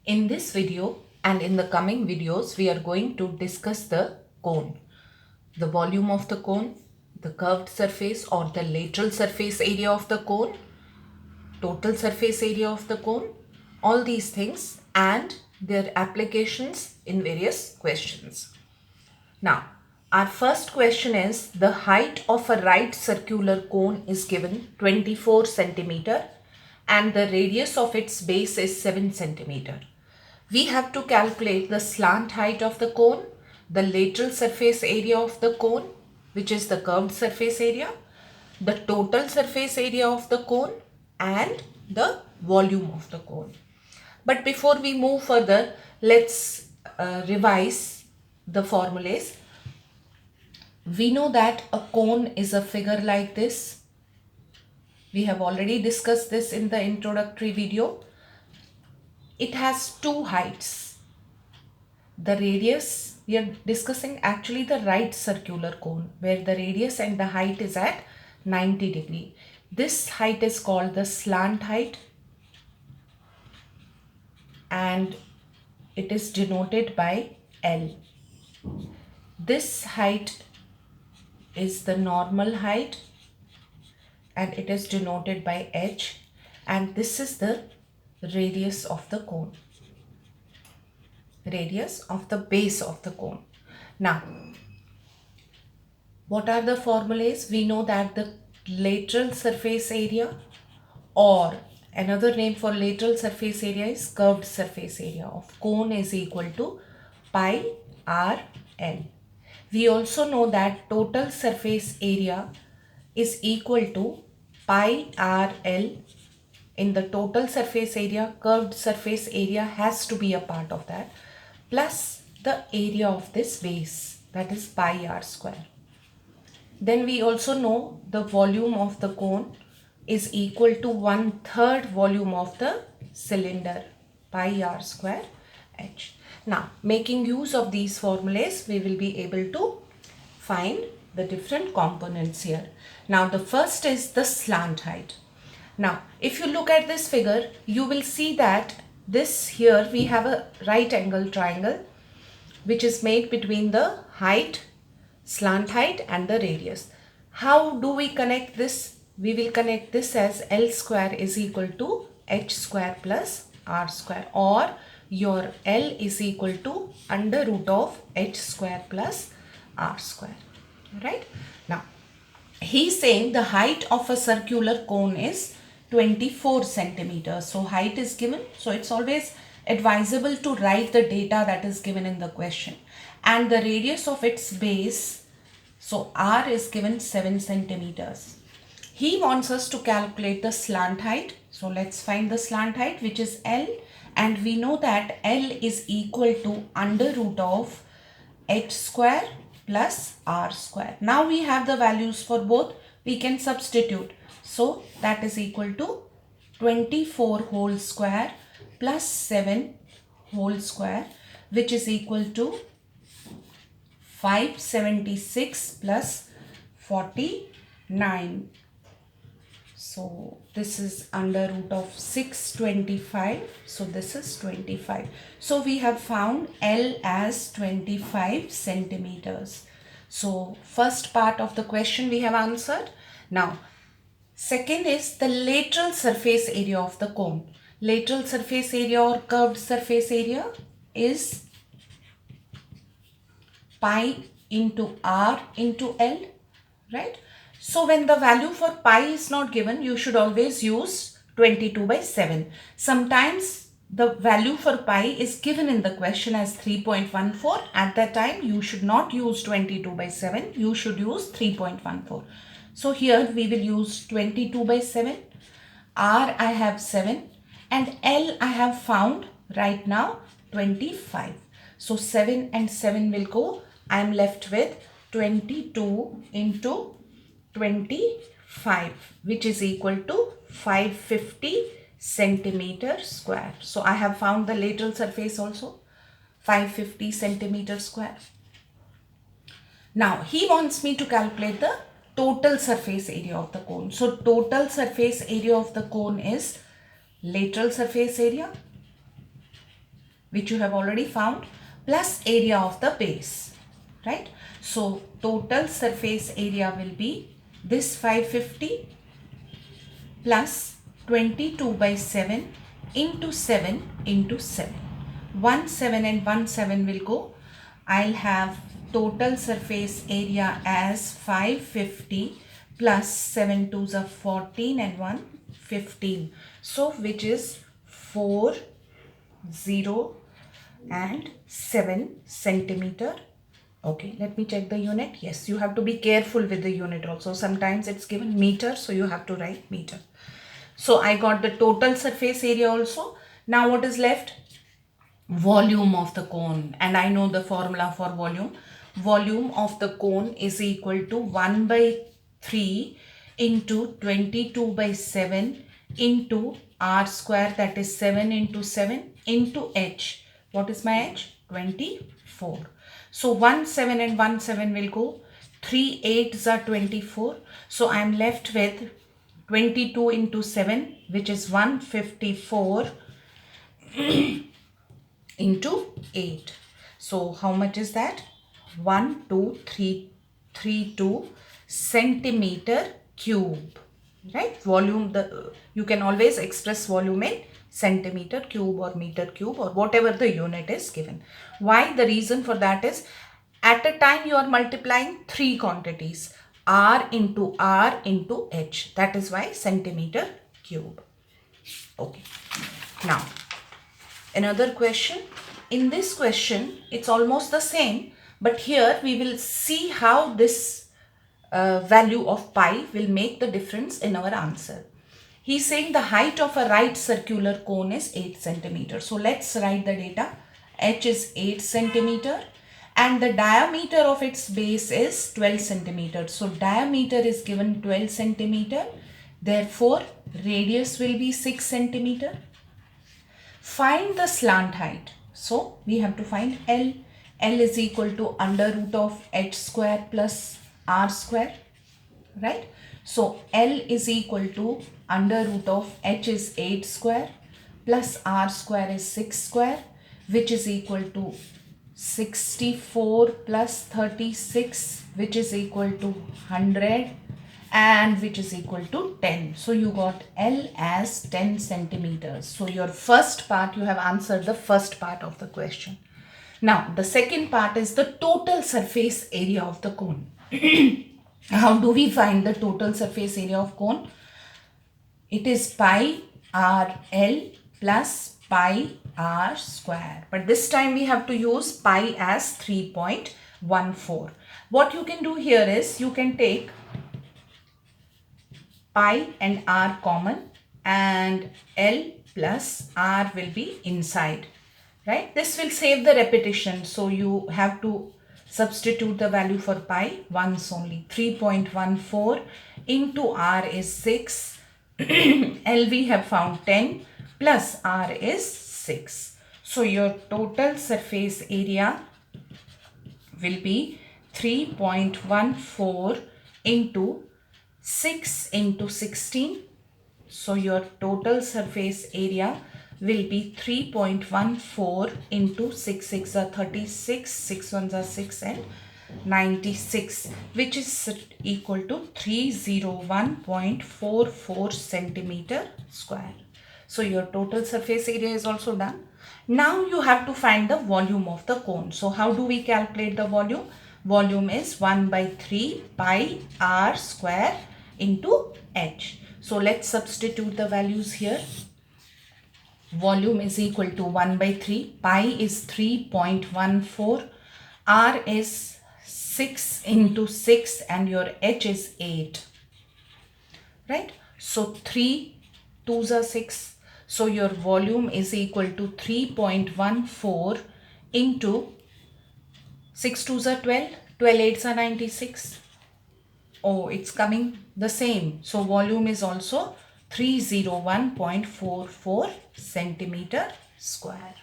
In this video and in the coming videos, we are going to discuss the cone, the volume of the cone, the curved surface or the lateral surface area of the cone, total surface area of the cone, all these things and their applications in various questions. Now, our first question is the height of a right circular cone is given 24 centimeter and the radius of its base is 7 centimeter. We have to calculate the slant height of the cone, the lateral surface area of the cone, which is the curved surface area, the total surface area of the cone and the volume of the cone. But before we move further, let's revise the formulas. We know that a cone is a figure like this. We have already discussed this in the introductory video. It has two heights. The radius, we are discussing actually the right circular cone where the radius and the height is at 90 degree. This height is called the slant height and it is denoted by L. This height is the normal height and it is denoted by H, and this is the radius of the cone, radius of the base of the cone. Now, what are the formulas? We know that the lateral surface area, or another name for lateral surface area is curved surface area of cone, is equal to pi r L. We also know that total surface area is equal to pi r L. In the total surface area, curved surface area has to be a part of that, plus the area of this base, that is pi r square. Then we also know the volume of the cone is equal to 1/3 volume of the cylinder, pi r square H. Now, making use of these formulas, we will be able to find the different components here. Now, the first is the slant height. Now, if you look at this figure, you will see that this here we have a right angle triangle which is made between the height, slant height and the radius. How do we connect this? We will connect this as L square is equal to H square plus R square, or your L is equal to under root of H square plus R square. Right? Now, he's saying the height of a circular cone is 24 centimeters. So height is given. So it's always advisable to write the data that is given in the question. And the radius of its base, so R is given 7 centimeters. He wants us to calculate the slant height. So let's find the slant height, which is L. And we know that L is equal to under root of H square plus R square. Now we have the values for both. We can substitute. So that is equal to 24 whole square plus 7 whole square, which is equal to 576 plus 49. So this is under root of 625. So this is 25. So we have found L as 25 centimeters. So first part of the question we have answered. Now, second is the lateral surface area of the cone. Lateral surface area or curved surface area is pi into r into L, right? So when the value for pi is not given, you should always use 22/7. Sometimes the value for pi is given in the question as 3.14. At that time, you should not use 22/7. You should use 3.14. So here we will use 22/7. R I have 7 and L I have found right now 25. So 7 and 7 will go. I am left with 22 into 25, which is equal to 550 centimeter square. So I have found the lateral surface also, 550 centimeter square. Now he wants me to calculate the total surface area of the cone. So total surface area of the cone is lateral surface area which you have already found, plus area of the base, right? So total surface area will be this 550 plus 22 by 7 into 7 into 7. 1 7 and 1 7 will go. I'll have total surface area as 550 plus 7 2s are 14 and 1 15. So which is 4 0 and 7 centimeter. Okay, let me check the unit. Yes, you have to be careful with the unit also. Sometimes it's given meter, so you have to write meter. So I got the total surface area also. Now what is left? Volume of the cone, and I know the formula for volume. Volume of the cone is equal to 1 by 3 into 22 by 7 into r square, that is 7 into 7 into h. What is my h? 24. So 1 7 and 1 7 will go. 3 8s are 24. So I am left with 22 into 7, which is 154 into 8. So how much is that? 12332 centimeter cube, right? Volume, you can always express volume in centimeter cube or meter cube or whatever the unit is given. Why? The reason for that is, at a time you are multiplying three quantities, r into h. That is why centimeter cube. Okay. Now another question. In this question, it's almost the same, but here we will see how this value of pi will make the difference in our answer. He's saying the height of a right circular cone is 8 centimeters. So let's write the data. H is 8 centimeter and the diameter of its base is 12 centimeters. So diameter is given 12 centimeter. Therefore, radius will be 6 centimeter. Find the slant height. So we have to find L. L is equal to under root of h square plus r square, right? So L is equal to under root of h is 8 square plus r square is 6 square, which is equal to 64 plus 36, which is equal to 100 and which is equal to 10. So you got L as 10 centimeters. So your first part, you have answered the first part of the question. Now the second part is the total surface area of the cone. How do we find the total surface area of cone? It is pi r L plus pi r square. But this time we have to use pi as 3.14. What you can do here is, you can take pi and r common and L plus r will be inside, right? This will save the repetition. So you have to substitute the value for pi once only. 3.14 into r is 6. L we have found 10 plus r is 6. So your total surface area will be 3.14 into 6 into 16. So your total surface area will be 3.14 into 6 6 are 36, 6 1s are 6 and 96, which is equal to 301.44 centimeter square. So your total surface area is also done. Now you have to find the volume of the cone. So how do we calculate the volume? Volume is 1 by 3 pi r square into h. So let's substitute the values here. Volume is equal to 1 by 3. Pi is 3.14. R is 6 into 6 and your h is 8. Right? So 3 2s are 6. So your volume is equal to 3.14 into 6 2s are 12. 12 8s are 96. Oh, it's coming the same. So volume is also 301.44 centimeter square.